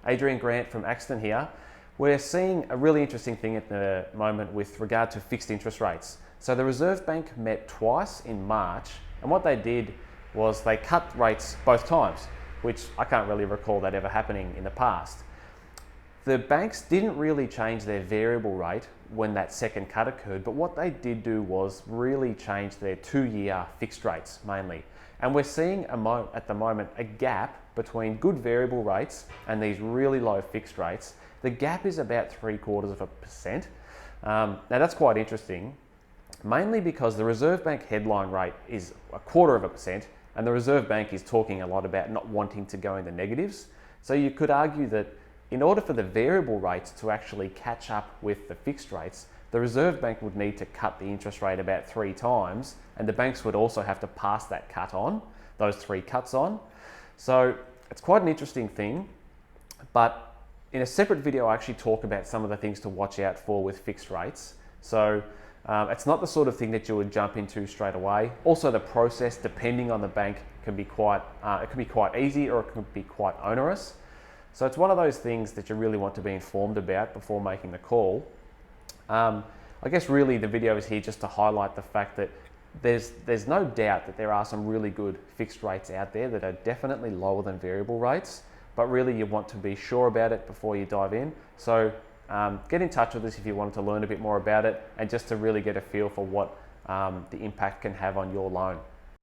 Adrian Grant from Axton here. We're seeing a really interesting thing at the moment with regard to fixed interest rates. So the Reserve Bank met twice in March, and what they did was they cut rates both times, which I can't really recall that ever happening in the past. The banks didn't really change their variable rate when that second cut occurred, but what they did do was really change their 2-year fixed rates mainly. And we're seeing at the moment a gap between good variable rates and these really low fixed rates. The gap is about 0.75%. Now that's quite interesting, mainly because the Reserve Bank headline rate is 0.25%, and the Reserve Bank is talking a lot about not wanting to go in the negatives. So you could argue that in order for the variable rates to actually catch up with the fixed rates, the Reserve Bank would need to cut the interest rate about 3 times, and the banks would also have to pass that cut on, those 3 cuts on. So it's quite an interesting thing, but in a separate video I actually talk about some of the things to watch out for with fixed rates. So it's not the sort of thing that you would jump into straight away. Also, the process, depending on the bank, can be quite easy or it can be quite onerous. So it's one of those things that you really want to be informed about before making the call. I guess really the video is here just to highlight the fact that there's no doubt that there are some really good fixed rates out there that are definitely lower than variable rates, but really you want to be sure about it before you dive in. So get in touch with us if you wanted to learn a bit more about it and just to really get a feel for what the impact can have on your loan.